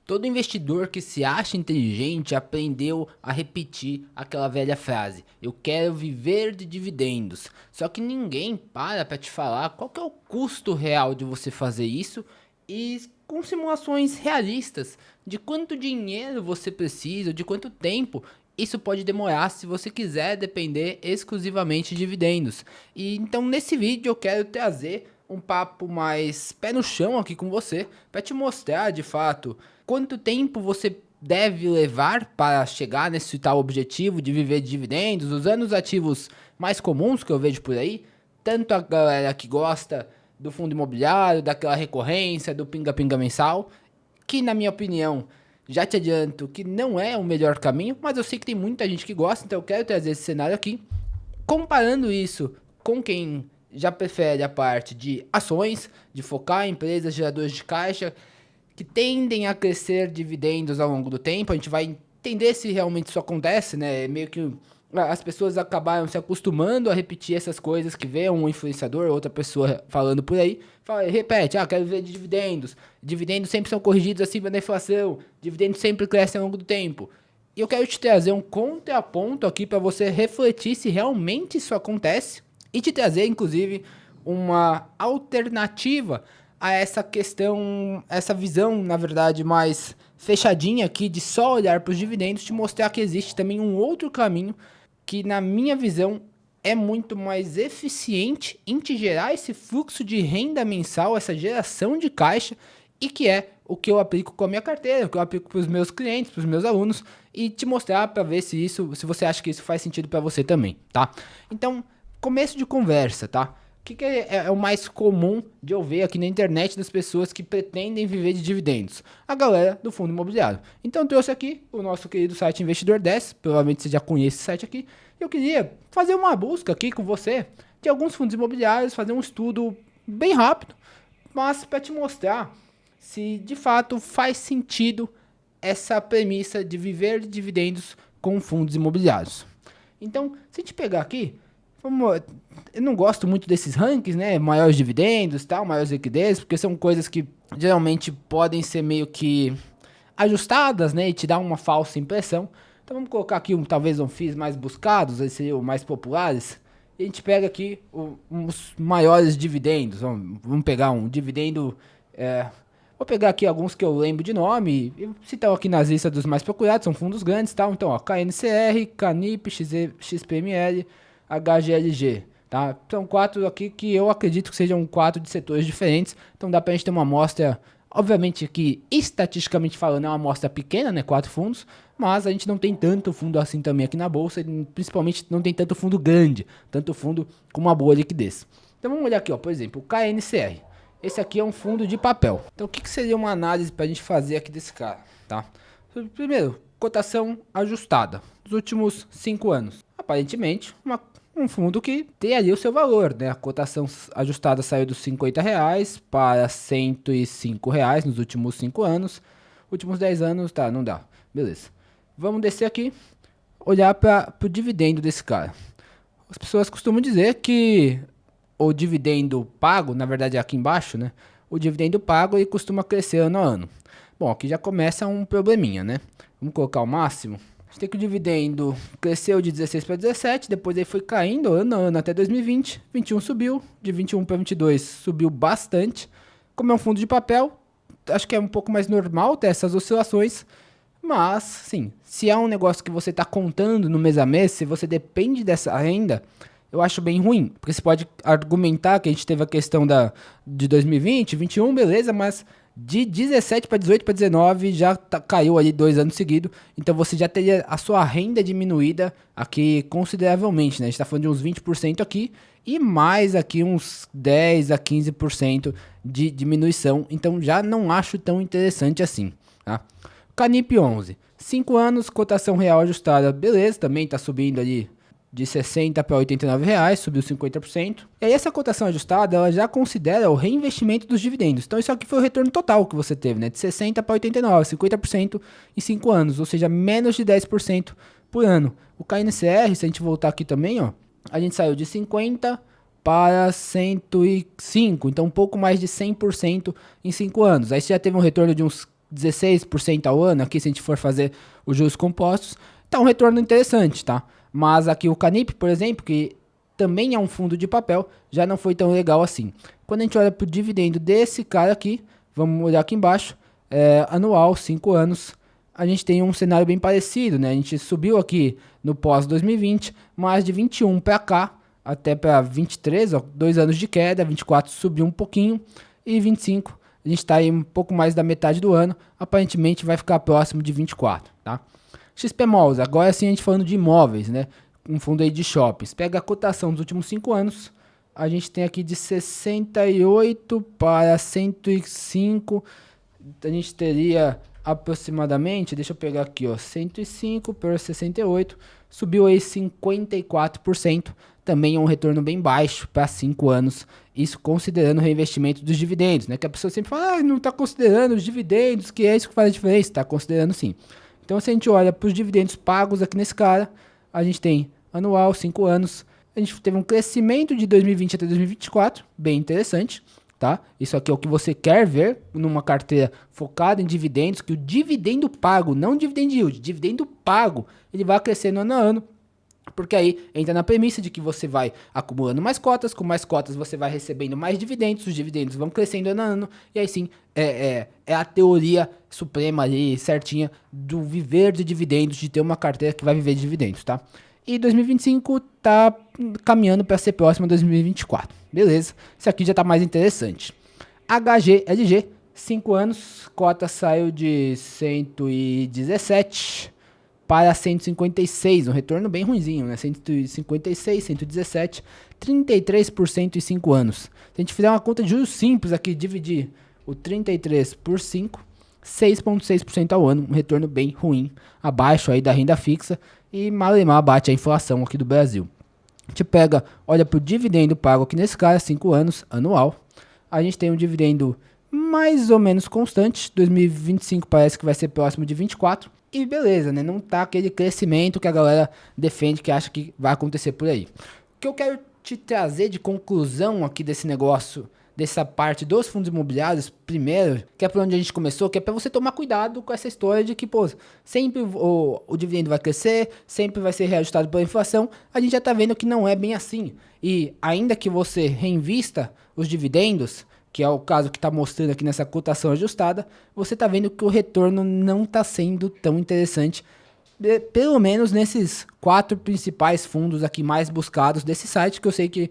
Todo investidor que se acha inteligente aprendeu a repetir aquela velha frase: eu quero viver de dividendos. Só que ninguém para te falar qual que é o custo real de você fazer isso e com simulações realistas de quanto dinheiro você precisa, de quanto tempo isso pode demorar se você quiser depender exclusivamente de dividendos. E então nesse vídeo eu quero trazer um papo mais pé no chão aqui com você, para te mostrar de fato quanto tempo você deve levar para chegar nesse tal objetivo de viver de dividendos, usando os ativos mais comuns que eu vejo por aí, tanto a galera que gosta do fundo imobiliário, daquela recorrência, do pinga-pinga mensal, que na minha opinião, já te adianto que não é o melhor caminho, mas eu sei que tem muita gente que gosta, então eu quero trazer esse cenário aqui, comparando isso com quem já prefere a parte de ações, de focar em empresas geradoras de caixa, que tendem a crescer dividendos ao longo do tempo. A gente vai entender se realmente isso acontece, né? Meio que as pessoas acabaram se acostumando a repetir essas coisas que vê um influenciador, outra pessoa falando por aí, fala, repete, quero ver de dividendos, dividendos sempre são corrigidos acima da inflação, dividendos sempre crescem ao longo do tempo. E eu quero te trazer um contraponto aqui para você refletir se realmente isso acontece e te trazer, inclusive, uma alternativa a essa questão, essa visão, na verdade, mais fechadinha aqui de só olhar para os dividendos, te mostrar que existe também um outro caminho que, na minha visão, é muito mais eficiente em te gerar esse fluxo de renda mensal, essa geração de caixa, e que é o que eu aplico com a minha carteira, o que eu aplico para os meus clientes, para os meus alunos, e te mostrar para ver se você acha que isso faz sentido para você também, tá? Então, começo de conversa, tá? O que é o mais comum de eu ver aqui na internet das pessoas que pretendem viver de dividendos? A galera do fundo imobiliário. Então eu trouxe aqui o nosso querido site Investidor 10, provavelmente você já conhece esse site aqui. Eu queria fazer uma busca aqui com você de alguns fundos imobiliários, fazer um estudo bem rápido, mas para te mostrar se de fato faz sentido essa premissa de viver de dividendos com fundos imobiliários. Então, se a gente pegar aqui, eu não gosto muito desses rankings, né? Maiores dividendos, tal, maiores liquidez, porque são coisas que geralmente podem ser meio que ajustadas, né? E te dar uma falsa impressão. Então vamos colocar aqui talvez um FIIs mais buscados, esses seriam mais populares. E a gente pega aqui os maiores dividendos. Vamos pegar um dividendo. Vou pegar aqui alguns que eu lembro de nome. E citar aqui nas listas dos mais procurados, são fundos grandes, tal. Então, ó, KNCR, Canip, XPML. HGLG, tá? São 4 aqui que eu acredito que sejam 4 de setores diferentes, então dá pra gente ter uma amostra, obviamente que estatisticamente falando é uma amostra pequena, né, 4 fundos, mas a gente não tem tanto fundo assim também aqui na bolsa, e principalmente não tem tanto fundo grande, tanto fundo com uma boa liquidez. Então vamos olhar aqui, ó, por exemplo, o KNCR. Esse aqui é um fundo de papel. Então o que seria uma análise pra gente fazer aqui desse cara, tá? Primeiro, cotação ajustada dos últimos 5 anos. Aparentemente, um fundo que tem ali o seu valor, né? A cotação ajustada saiu dos R$ 50 para R$ 105 nos últimos 5 anos. Últimos 10 anos, tá, não dá. Beleza. Vamos descer aqui, olhar para o dividendo desse cara. As pessoas costumam dizer que o dividendo pago, na verdade é aqui embaixo, né? O dividendo pago ele costuma crescer ano a ano. Bom, aqui já começa um probleminha, né? Vamos colocar o máximo. A gente tem que o dividendo cresceu de 16 para 17, depois ele foi caindo ano a ano até 2020. 21 subiu, de 21 para 22 subiu bastante. Como é um fundo de papel, acho que é um pouco mais normal ter essas oscilações. Mas, sim, se é um negócio que você está contando no mês a mês, se você depende dessa renda, eu acho bem ruim. Porque você pode argumentar que a gente teve a questão de 2020, 21, beleza, mas de 17 para 18 para 19 já caiu ali 2 anos seguidos. Então você já teria a sua renda diminuída aqui consideravelmente, né? A gente está falando de uns 20% aqui e mais aqui uns 10 a 15% de diminuição. Então já não acho tão interessante assim, tá? Canip 11, 5 anos, cotação real ajustada, beleza, também está subindo ali de 60 para 89 reais, subiu 50%. E aí essa cotação ajustada, ela já considera o reinvestimento dos dividendos. Então isso aqui foi o retorno total que você teve, né? De 60 para 89, 50% em 5 anos, ou seja, menos de 10% por ano. O KNCR, se a gente voltar aqui também, ó, a gente saiu de 50 para 105, então um pouco mais de 100% em 5 anos. Aí você já teve um retorno de uns 16% ao ano, aqui se a gente for fazer os juros compostos, tá um retorno interessante, tá? Mas aqui o Canip, por exemplo, que também é um fundo de papel, já não foi tão legal assim. Quando a gente olha para o dividendo desse cara aqui, vamos olhar aqui embaixo, anual, 5 anos, a gente tem um cenário bem parecido, né? A gente subiu aqui no pós 2020, mas de 21 para cá, até para 23, ó, 2 anos de queda, 24 subiu um pouquinho, e 25, a gente está aí um pouco mais da metade do ano, aparentemente vai ficar próximo de 24, tá? XP Malls, agora sim a gente falando de imóveis, né? Um fundo aí de shoppings. Pega a cotação dos últimos 5 anos, a gente tem aqui de 68 para 105, a gente teria aproximadamente, deixa eu pegar aqui, ó, 105 por 68, subiu aí 54%, também é um retorno bem baixo para 5 anos, isso considerando o reinvestimento dos dividendos, né? Que a pessoa sempre fala, não está considerando os dividendos, que é isso que faz a diferença, está considerando sim. Então se a gente olha para os dividendos pagos aqui nesse cara, a gente tem anual, 5 anos, a gente teve um crescimento de 2020 até 2024, bem interessante, tá? Isso aqui é o que você quer ver numa carteira focada em dividendos, que o dividendo pago, não dividend yield, dividendo pago, ele vai crescendo ano a ano, porque aí entra na premissa de que você vai acumulando mais cotas, com mais cotas você vai recebendo mais dividendos, os dividendos vão crescendo ano a ano, e aí sim, é a teoria suprema ali, certinha, do viver de dividendos, de ter uma carteira que vai viver de dividendos, tá? E 2025 tá caminhando para ser próximo a 2024. Beleza, isso aqui já tá mais interessante. HGLG, 5 anos, cota saiu de 117 para 156, um retorno bem ruinzinho, né? 156, 117, 33% em 5 anos. Se a gente fizer uma conta de juros simples aqui, dividir o 33 por 5, 6,6% ao ano, um retorno bem ruim, abaixo aí da renda fixa e malemar bate a inflação aqui do Brasil. A gente pega, olha para o dividendo pago aqui nesse cara, 5 anos, anual. A gente tem um dividendo mais ou menos constante, 2025 parece que vai ser próximo de 24. E beleza, né? Não tá aquele crescimento que a galera defende, que acha que vai acontecer por aí. O que eu quero te trazer de conclusão aqui desse negócio, dessa parte dos fundos imobiliários, primeiro, que é por onde a gente começou, que é para você tomar cuidado com essa história de que, pô, sempre o dividendo vai crescer, sempre vai ser reajustado pela inflação, a gente já tá vendo que não é bem assim. E ainda que você reinvista os dividendos, que é o caso que está mostrando aqui nessa cotação ajustada, você está vendo que o retorno não está sendo tão interessante, pelo menos nesses 4 principais fundos aqui mais buscados desse site, que eu sei que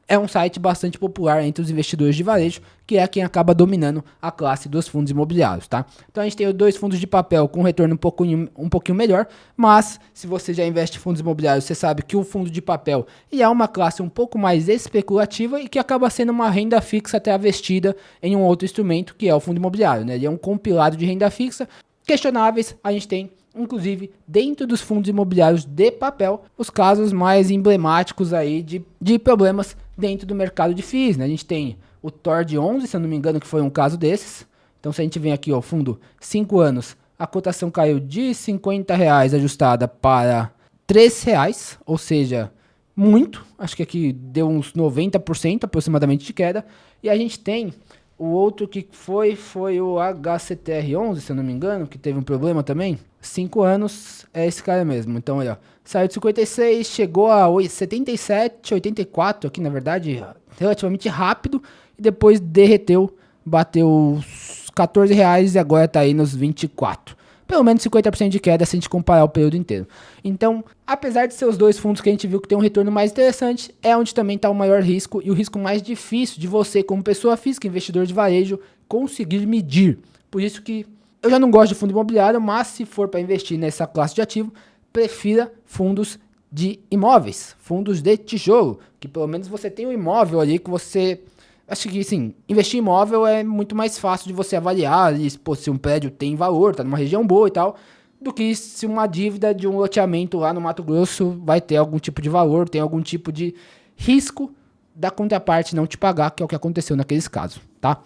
é um site bastante popular entre os investidores de varejo, que é quem acaba dominando a classe dos fundos imobiliários, tá? Então a gente tem 2 fundos de papel com retorno um pouquinho melhor, mas se você já investe em fundos imobiliários, você sabe que o fundo de papel é uma classe um pouco mais especulativa e que acaba sendo uma renda fixa travestida em um outro instrumento, que é o fundo imobiliário, né? Ele é um compilado de renda fixa. Questionáveis, a gente tem, inclusive, dentro dos fundos imobiliários de papel, os casos mais emblemáticos aí de problemas dentro do mercado de FIIs, né? A gente tem o TOR 11, se eu não me engano, que foi um caso desses. Então, se a gente vem aqui, ó, fundo 5 anos, a cotação caiu de R$50 ajustada para R$3, ou seja, muito. Acho que aqui deu uns 90% aproximadamente de queda. E a gente tem o outro que foi o HCTR11, se eu não me engano, que teve um problema também. 5 anos é esse cara mesmo. Então, olha, saiu de 56, chegou a 77, 84 aqui, na verdade, relativamente rápido. E depois derreteu, bateu os R$14 e agora tá aí nos 24. Pelo menos 50% de queda se a gente comparar o período inteiro. Então, apesar de ser os 2 fundos que a gente viu que tem um retorno mais interessante, é onde também está o maior risco e o risco mais difícil de você, como pessoa física, investidor de varejo, conseguir medir. Por isso que eu já não gosto de fundo imobiliário, mas se for para investir nessa classe de ativo, prefira fundos de imóveis, fundos de tijolo, que pelo menos você tem um imóvel ali que você... Acho que, sim, investir em imóvel é muito mais fácil de você avaliar pô, se um prédio tem valor, tá numa região boa e tal, do que se uma dívida de um loteamento lá no Mato Grosso vai ter algum tipo de valor, tem algum tipo de risco da contraparte não te pagar, que é o que aconteceu naqueles casos, tá?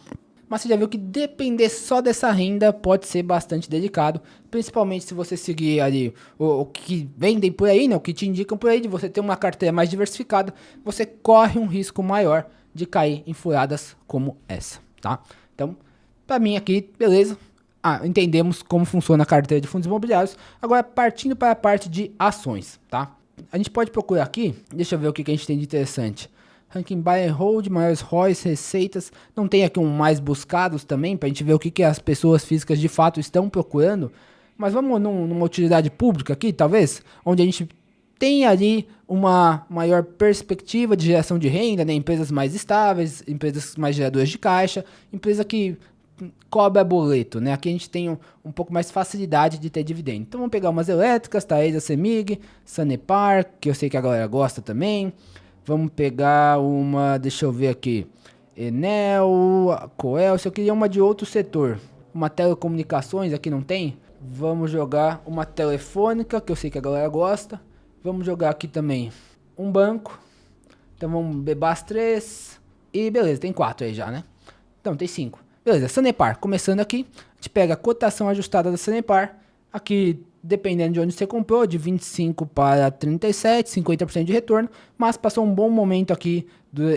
Mas você já viu que depender só dessa renda pode ser bastante delicado, principalmente se você seguir ali o que vendem por aí, né, o que te indicam por aí, de você ter uma carteira mais diversificada, você corre um risco maior de cair em furadas como essa, tá? Então, pra mim aqui, beleza. entendemos como funciona a carteira de fundos imobiliários. Agora, partindo para a parte de ações, tá? A gente pode procurar aqui, deixa eu ver o que a gente tem de interessante. Ranking Buy and Hold, maiores ROIs, receitas. Não tem aqui um mais buscados também, para a gente ver o que as pessoas físicas de fato estão procurando. Mas vamos numa utilidade pública aqui, talvez, onde a gente tem ali uma maior perspectiva de geração de renda, né? Empresas mais estáveis, empresas mais geradoras de caixa, empresa que cobra boleto, né? Aqui a gente tem um pouco mais facilidade de ter dividendo. Então vamos pegar umas elétricas, Taesa, Semig, Sanepar, que eu sei que a galera gosta também. Vamos pegar uma, deixa eu ver aqui, Enel, Coel, se eu queria uma de outro setor. Uma telecomunicações, aqui não tem. Vamos jogar uma telefônica, que eu sei que a galera gosta. Vamos jogar aqui também um banco. Então vamos Bebas 3. E beleza, tem 4 aí já, né? Então tem 5. Beleza, Sanepar, começando aqui. A gente pega a cotação ajustada da Sanepar. Aqui, dependendo de onde você comprou, de 25 para 37, 50% de retorno. Mas passou um bom momento aqui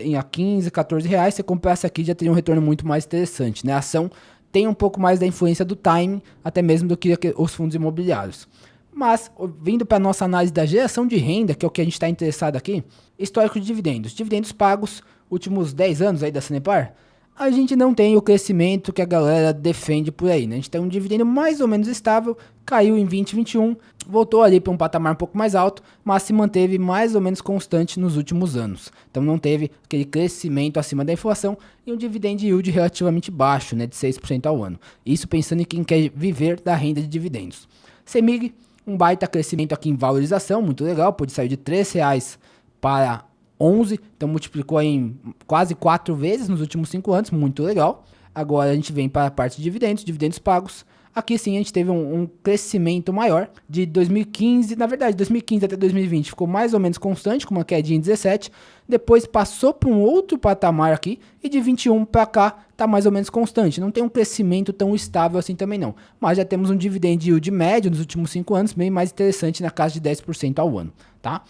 em a 15, 14 reais. Se você comprasse aqui, já teria um retorno muito mais interessante, né? A ação tem um pouco mais da influência do timing, até mesmo do que os fundos imobiliários. Mas, vindo para a nossa análise da geração de renda, que é o que a gente está interessado aqui, histórico de dividendos. Dividendos pagos, últimos 10 anos aí da Sanepar, a gente não tem o crescimento que a galera defende por aí, né? A gente tem um dividendo mais ou menos estável, caiu em 2021, voltou ali para um patamar um pouco mais alto, mas se manteve mais ou menos constante nos últimos anos. Então não teve aquele crescimento acima da inflação e um dividend yield relativamente baixo, né, de 6% ao ano. Isso pensando em quem quer viver da renda de dividendos. Semig, um baita crescimento aqui em valorização, muito legal, pode sair de R$3 para 11, então multiplicou em quase 4 vezes nos últimos 5 anos, muito legal. Agora a gente vem para a parte de dividendos, dividendos pagos. Aqui sim a gente teve um crescimento maior de 2015, na verdade 2015 até 2020 ficou mais ou menos constante, com uma quedinha em 17, depois passou para um outro patamar aqui e de 21 para cá está mais ou menos constante, não tem um crescimento tão estável assim também não, mas já temos um dividend yield médio nos últimos 5 anos, bem mais interessante na casa de 10% ao ano, tá?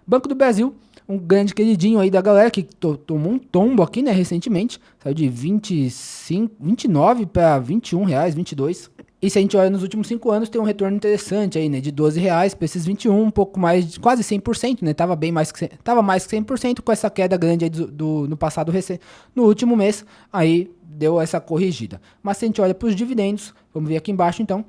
Banco do Brasil, um grande queridinho aí da galera que tomou um tombo aqui, né, recentemente, saiu de 29 para 21 reais, 22. E se a gente olha nos últimos 5 anos, tem um retorno interessante aí, né, de 12 reais para esses 21, um pouco mais, quase 100%, né, tava mais que 100% com essa queda grande aí no passado recente, no último mês, aí deu essa corrigida. Mas se a gente olha para os dividendos, vamos ver aqui embaixo então,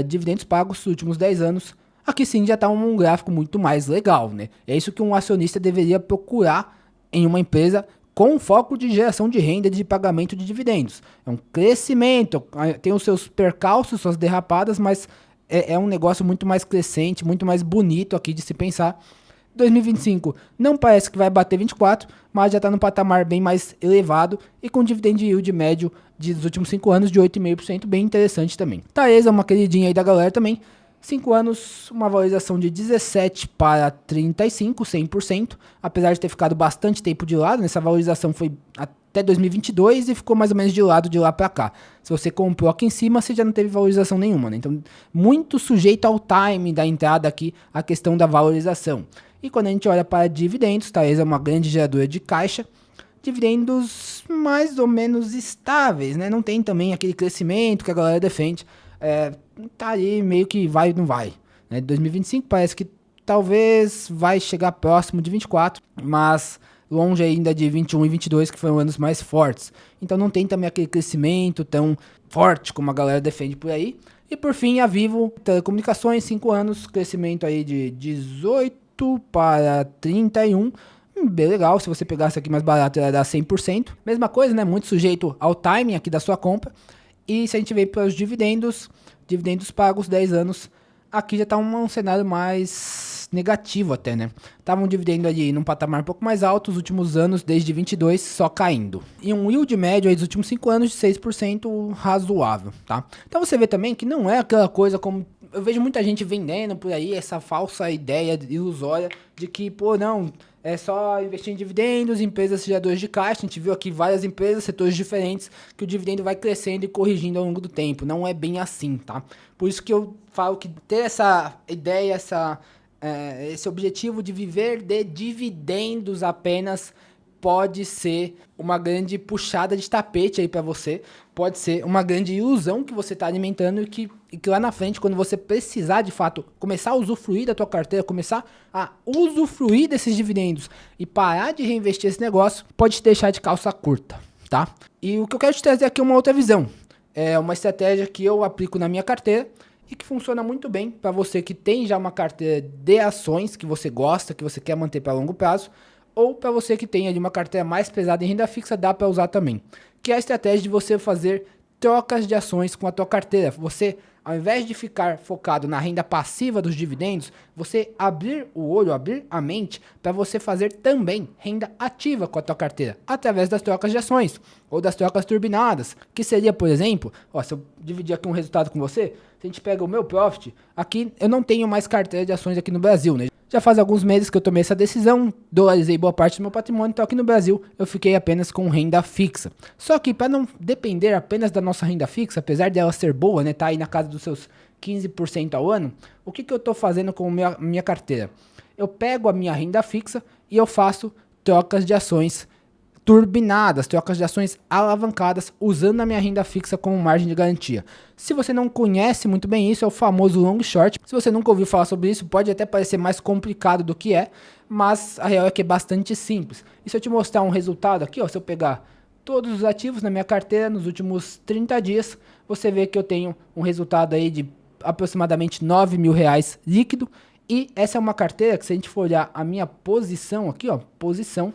dividendos pagos nos últimos 10 anos, aqui sim já está um gráfico muito mais legal, né? É isso que um acionista deveria procurar em uma empresa com foco de geração de renda e de pagamento de dividendos. É um crescimento, tem os seus percalços, suas derrapadas, mas é um negócio muito mais crescente, muito mais bonito aqui de se pensar. 2025 não parece que vai bater 24, mas já está no patamar bem mais elevado e com dividend yield médio dos últimos 5 anos de 8,5%, bem interessante também. Taesa é uma queridinha aí da galera também. 5 anos, uma valorização de 17 para 35, 100%, apesar de ter ficado bastante tempo de lado, essa valorização foi até 2022 e ficou mais ou menos de lado de lá para cá. Se você comprou aqui em cima, você já não teve valorização nenhuma, né? Então, muito sujeito ao time da entrada aqui, a questão da valorização. E quando a gente olha para dividendos, Taesa é uma grande geradora de caixa, dividendos mais ou menos estáveis, né? Não tem também aquele crescimento que a galera defende. Tá ali meio que vai e não vai, né? 2025 parece que talvez vai chegar próximo de 24, mas longe ainda de 21 e 22, que foram anos mais fortes. Então não tem também aquele crescimento tão forte como a galera defende por aí. E por fim, a Vivo Telecomunicações, 5 anos, crescimento aí de 18 para 31. Bem legal, se você pegasse aqui mais barato ia dar 100%. Mesma coisa, né? Muito sujeito ao timing aqui da sua compra. E se a gente vê para os dividendos pagos 10 anos, aqui já está um cenário mais negativo até, né? Tava um dividendo ali num patamar um pouco mais alto, os últimos anos, desde 22, só caindo. E um yield médio aí dos últimos 5 anos de 6% razoável, tá? Então você vê também que não é aquela coisa como... Eu vejo muita gente vendendo por aí essa falsa ideia ilusória de que, pô, não... É só investir em dividendos, empresas geradoras de caixa. A gente viu aqui várias empresas, setores diferentes, que o dividendo vai crescendo e corrigindo ao longo do tempo. Não é bem assim, tá? Por isso que eu falo que ter essa ideia, esse objetivo de viver de dividendos apenas pode ser uma grande puxada de tapete aí para você, pode ser uma grande ilusão que você está alimentando e que lá na frente, quando você precisar de fato começar a usufruir da tua carteira, começar a usufruir desses dividendos e parar de reinvestir esse negócio, pode te deixar de calça curta, tá? E o que eu quero te trazer aqui é uma outra visão, é uma estratégia que eu aplico na minha carteira e que funciona muito bem para você que tem já uma carteira de ações que você gosta, que você quer manter para longo prazo, ou para você que tem ali uma carteira mais pesada em renda fixa, dá para usar também. Que é a estratégia de você fazer trocas de ações com a tua carteira. Você, ao invés de ficar focado na renda passiva dos dividendos, você abrir o olho, abrir a mente para você fazer também renda ativa com a tua carteira, através das trocas de ações ou das trocas turbinadas, que seria, por exemplo, ó, se eu dividir aqui um resultado com você, se a gente pega o meu profit, aqui eu não tenho mais carteira de ações aqui no Brasil, né? Já faz alguns meses que eu tomei essa decisão, dolarizei boa parte do meu patrimônio, então aqui no Brasil eu fiquei apenas com renda fixa. Só que para não depender apenas da nossa renda fixa, apesar dela ser boa, né, tá aí na casa dos seus 15% ao ano, o que eu estou fazendo com minha carteira? Eu pego a minha renda fixa e eu faço trocas de ações turbinadas, trocas de ações alavancadas, usando a minha renda fixa como margem de garantia. Se você não conhece muito bem isso, é o famoso long short. Se você nunca ouviu falar sobre isso, pode até parecer mais complicado do que é, mas a real é que é bastante simples. E se eu te mostrar um resultado aqui, ó, se eu pegar todos os ativos na minha carteira nos últimos 30 dias, você vê que eu tenho um resultado aí de aproximadamente R$ 9.000 líquido. E essa é uma carteira que, se a gente for olhar a minha posição aqui, ó, posição,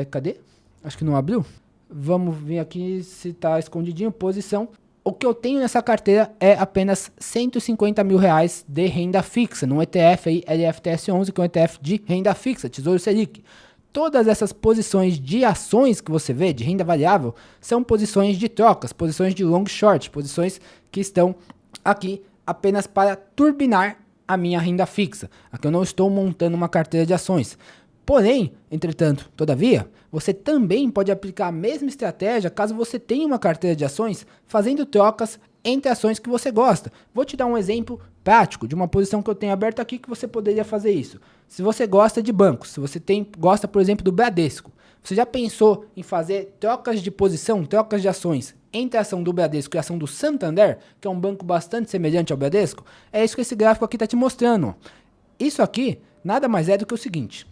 cadê? Acho que não abriu. Vamos ver aqui se está escondidinho. Posição. O que eu tenho nessa carteira é apenas R$ 150.000 de renda fixa, num ETF aí, LFTS11, que é um ETF de renda fixa, Tesouro Selic. Todas essas posições de ações que você vê, de renda variável, são posições de trocas, posições de long short, posições que estão aqui apenas para turbinar a minha renda fixa. Aqui eu não estou montando uma carteira de ações. Porém, entretanto, todavia, você também pode aplicar a mesma estratégia caso você tenha uma carteira de ações fazendo trocas entre ações que você gosta. Vou te dar um exemplo prático de uma posição que eu tenho aberta aqui que você poderia fazer isso. Se você gosta de bancos, se você gosta, por exemplo, do Bradesco, você já pensou em fazer trocas de posição, trocas de ações entre a ação do Bradesco e a ação do Santander, que é um banco bastante semelhante ao Bradesco? É isso que esse gráfico aqui está te mostrando. Isso aqui nada mais é do que o seguinte.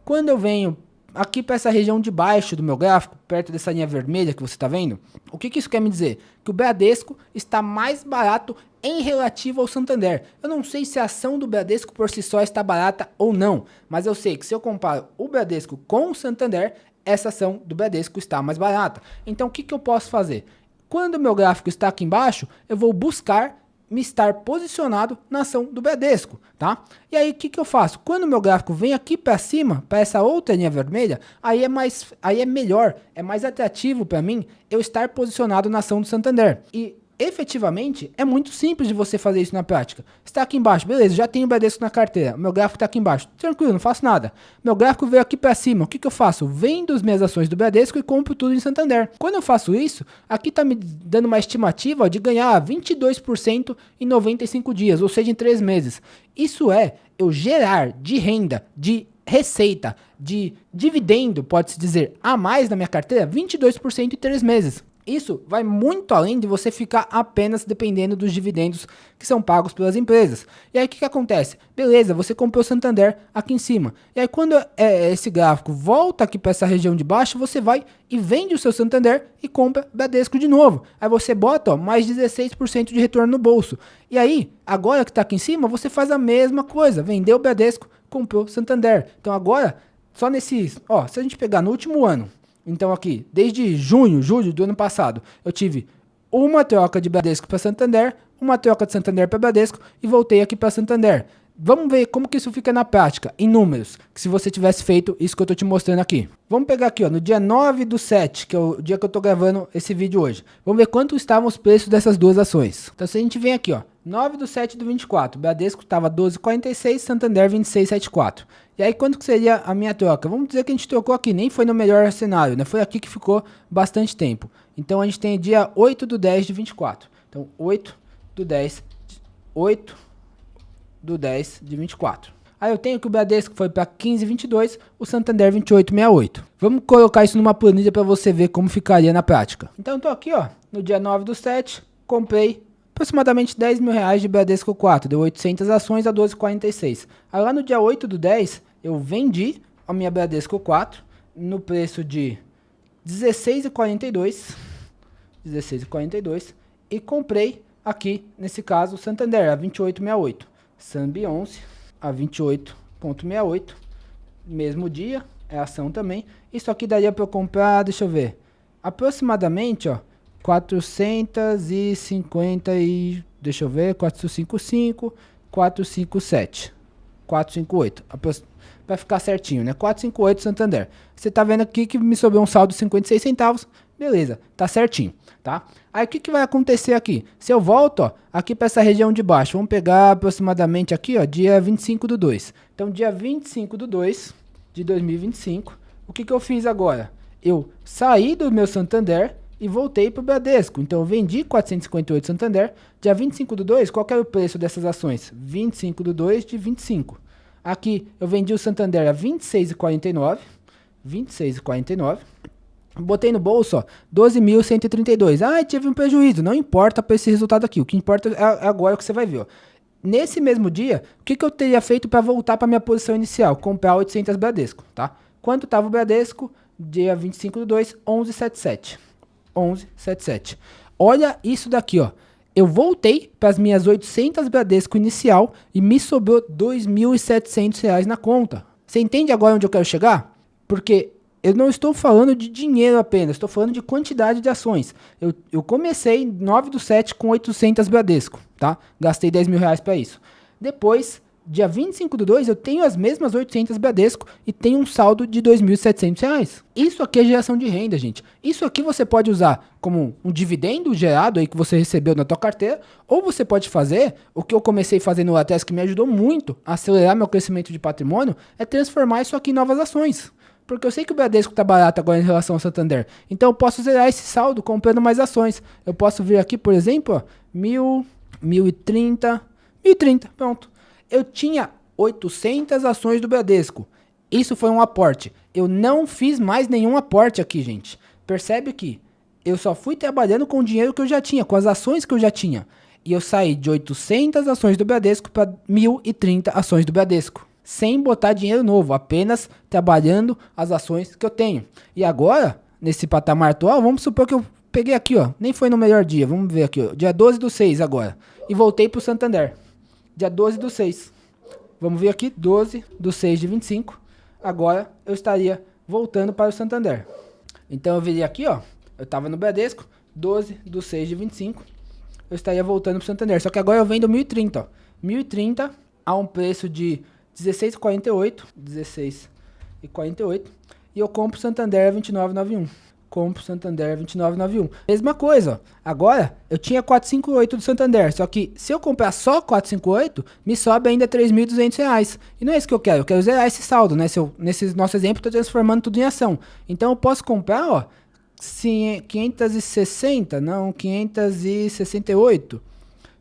Quando eu venho aqui para essa região de baixo do meu gráfico, perto dessa linha vermelha que você está vendo, o que isso quer me dizer? Que o Bradesco está mais barato em relativo ao Santander. Eu não sei se a ação do Bradesco por si só está barata ou não, mas eu sei que se eu comparo o Bradesco com o Santander, essa ação do Bradesco está mais barata. Então o que eu posso fazer? Quando o meu gráfico está aqui embaixo, eu vou buscar me estar posicionado na ação do Bradesco, tá? E aí o que eu faço? Quando o meu gráfico vem aqui para cima, para essa outra linha vermelha, aí é melhor, é mais atrativo para mim eu estar posicionado na ação do Santander. E efetivamente é muito simples de você fazer isso na prática. Está aqui embaixo, beleza, já tenho o Bradesco na carteira, meu gráfico está aqui embaixo, tranquilo, não faço nada. Meu gráfico veio aqui para cima, o que eu faço? Vendo as minhas ações do Bradesco e compro tudo em Santander. Quando eu faço isso, aqui está me dando uma estimativa de ganhar 22% em 95 dias, ou seja, em 3 meses. Isso é eu gerar de renda, de receita, de dividendo, pode-se dizer, a mais na minha carteira, 22% em 3 meses. Isso vai muito além de você ficar apenas dependendo dos dividendos que são pagos pelas empresas. E aí o que acontece? Beleza, você comprou o Santander aqui em cima. E aí quando esse gráfico volta aqui para essa região de baixo, você vai e vende o seu Santander e compra Bradesco de novo. Aí você bota mais 16% de retorno no bolso. E aí, agora que está aqui em cima, você faz a mesma coisa. Vendeu o Bradesco, comprou o Santander. Então agora, só nesses... Ó, se a gente pegar no último ano, então aqui, desde julho do ano passado, eu tive uma troca de Bradesco para Santander, uma troca de Santander para Bradesco e voltei aqui para Santander. Vamos ver como que isso fica na prática, em números, que se você tivesse feito isso que eu estou te mostrando aqui. Vamos pegar aqui, ó, no dia 9/7, que é o dia que eu estou gravando esse vídeo hoje. Vamos ver quanto estavam os preços dessas duas ações. Então se a gente vem aqui, ó, 9/7/24, Bradesco estava 12,46, Santander 26,74. E aí quanto que seria a minha troca? Vamos dizer que a gente trocou aqui, nem foi no melhor cenário, né? Foi aqui que ficou bastante tempo. Então a gente tem dia 8/10/24. Então 8/10 de 24. Aí eu tenho que o Bradesco foi para 15,22, o Santander 28,68. Vamos colocar isso numa planilha para você ver como ficaria na prática. Então eu tô aqui, ó, no dia 9/7, comprei aproximadamente 10 mil reais de Bradesco 4, deu 800 ações a 12,46. Aí lá no dia 8/10, eu vendi a minha Bradesco 4 no preço de 16,42, 16,42, e comprei aqui, nesse caso, o Santander a 28,68, Sambi 11 a 28,68, mesmo dia, é ação também. Isso aqui daria para eu comprar, deixa eu ver, aproximadamente, ó, 450 e, deixa eu ver, 455, 457, 458, para ficar certinho, né? 458 Santander. Você tá vendo aqui que me sobrou um saldo de 56 centavos, beleza, tá certinho, tá? Aí o que que vai acontecer aqui? Se eu volto, ó, aqui para essa região de baixo, vamos pegar aproximadamente aqui, ó, dia 25/2. Então, dia 25/2 de 2025, o que que eu fiz agora? Eu saí do meu Santander e voltei para o Bradesco. Então eu vendi 458 Santander. Dia 25/2, qual que era o preço dessas ações? 25/2 de 25. Aqui eu vendi o Santander a 26,49. 26,49. Botei no bolso, ó, 12.132. Ah, tive um prejuízo. Não importa para esse resultado aqui. O que importa é agora o que você vai ver, ó. Nesse mesmo dia, o que que eu teria feito para voltar para minha posição inicial? Comprar 800 Bradesco, tá? Quanto estava o Bradesco? Dia 25/2, 11,77. 11,77. Olha isso daqui, ó. Eu voltei para as minhas 800 Bradesco inicial e me sobrou R$ 2.700 na conta. Você entende agora onde eu quero chegar? Porque eu não estou falando de dinheiro apenas, estou falando de quantidade de ações. Eu comecei 9/7 com 800 Bradesco, tá? Gastei 10 mil reais para isso. Depois, dia 25/2, eu tenho as mesmas 800 Bradesco e tenho um saldo de R$ 2.700. Isso aqui é geração de renda, gente. Isso aqui você pode usar como um dividendo gerado aí que você recebeu na tua carteira, ou você pode fazer, o que eu comecei fazendo no Lattes que me ajudou muito a acelerar meu crescimento de patrimônio, é transformar isso aqui em novas ações. Porque eu sei que o Bradesco tá barato agora em relação ao Santander. Então eu posso zerar esse saldo comprando mais ações. Eu posso vir aqui, por exemplo, ó, 1.030, pronto. Eu tinha 800 ações do Bradesco. Isso foi um aporte. Eu não fiz mais nenhum aporte aqui, gente. Percebe que eu só fui trabalhando com o dinheiro que eu já tinha, com as ações que eu já tinha. E eu saí de 800 ações do Bradesco para 1.030 ações do Bradesco. Sem botar dinheiro novo, apenas trabalhando as ações que eu tenho. E agora, nesse patamar atual, vamos supor que eu peguei aqui, ó, nem foi no melhor dia, vamos ver aqui, ó, dia 12/6 agora, e voltei pro Santander, dia 12/6, vamos ver aqui, 12/6 de 25, agora eu estaria voltando para o Santander. Então eu viria aqui, ó, eu tava no Bradesco, 12/6 de 25, eu estaria voltando pro Santander, só que agora eu vendo 1.030, ó, 1.030 a um preço de 16,48, 16,48, e eu compro Santander a 29,91. Compro Santander 29,91. Mesma coisa, ó. Agora eu tinha 458 do Santander, só que se eu comprar só 458, me sobe ainda R$ 3.200. E não é isso que eu quero zerar esse saldo, né? Nesse nosso exemplo, estou transformando tudo em ação. Então eu posso comprar, ó, 560, não, 568,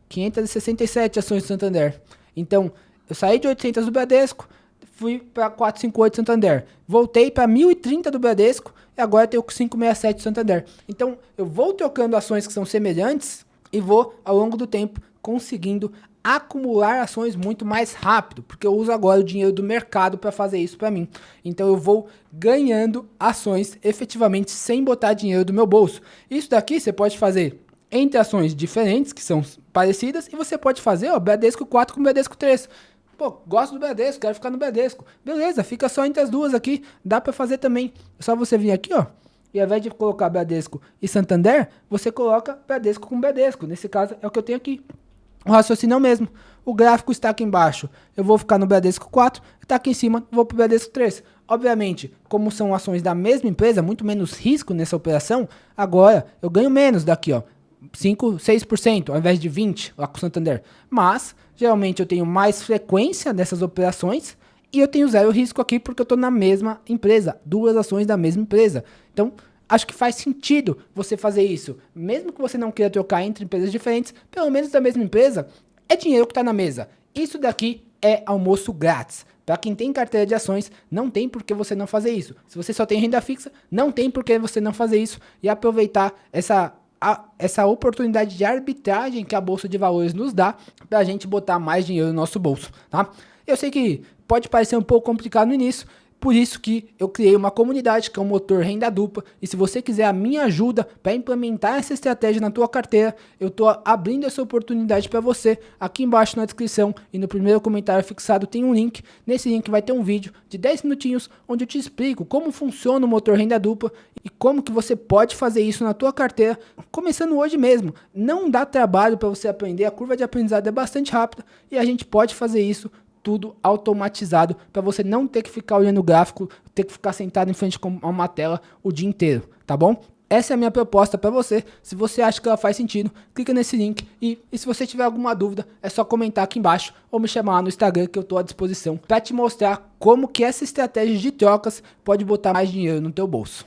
567 ações do Santander. Então, eu saí de 800 do Bradesco, fui para 458 do Santander. Voltei para 1.030 do Bradesco e agora eu tenho 567 do Santander. Então, eu vou trocando ações que são semelhantes e vou, ao longo do tempo, conseguindo acumular ações muito mais rápido, porque eu uso agora o dinheiro do mercado para fazer isso para mim. Então, eu vou ganhando ações efetivamente sem botar dinheiro do meu bolso. Isso daqui você pode fazer entre ações diferentes, que são parecidas, e você pode fazer, ó, Bradesco 4 com Bradesco 3. Pô, gosto do Bradesco, quero ficar no Bradesco. Beleza, fica só entre as duas aqui. Dá pra fazer também. É só você vir aqui, ó. E ao invés de colocar Bradesco e Santander, você coloca Bradesco com Bradesco. Nesse caso, é o que eu tenho aqui. O raciocínio é o mesmo. O gráfico está aqui embaixo. Eu vou ficar no Bradesco 4. Está aqui em cima, vou pro Bradesco 3. Obviamente, como são ações da mesma empresa, muito menos risco nessa operação, agora eu ganho menos daqui, ó. 5, 6%, ao invés de 20% lá com o Santander. Mas, geralmente, eu tenho mais frequência nessas operações e eu tenho zero risco aqui porque eu estou na mesma empresa. Duas ações da mesma empresa. Então, acho que faz sentido você fazer isso. Mesmo que você não queira trocar entre empresas diferentes, pelo menos da mesma empresa, é dinheiro que está na mesa. Isso daqui é almoço grátis. Para quem tem carteira de ações, não tem por que você não fazer isso. Se você só tem renda fixa, não tem por que você não fazer isso e aproveitar essa oportunidade de arbitragem que a Bolsa de Valores nos dá para a gente botar mais dinheiro no nosso bolso, tá? Eu sei que pode parecer um pouco complicado no início, por isso que eu criei uma comunidade que é o Motor Renda Dupla, e se você quiser a minha ajuda para implementar essa estratégia na tua carteira, eu estou abrindo essa oportunidade para você. Aqui embaixo na descrição e no primeiro comentário fixado tem um link. Nesse link vai ter um vídeo de 10 minutinhos onde eu te explico como funciona o Motor Renda Dupla e como que você pode fazer isso na tua carteira, começando hoje mesmo. Não dá trabalho para você aprender, a curva de aprendizado é bastante rápida e a gente pode fazer isso tudo automatizado para você não ter que ficar olhando o gráfico, ter que ficar sentado em frente a uma tela o dia inteiro, tá bom? Essa é a minha proposta para você. Se você acha que ela faz sentido, clica nesse link e se você tiver alguma dúvida, é só comentar aqui embaixo ou me chamar lá no Instagram que eu estou à disposição para te mostrar como que essa estratégia de trocas pode botar mais dinheiro no teu bolso.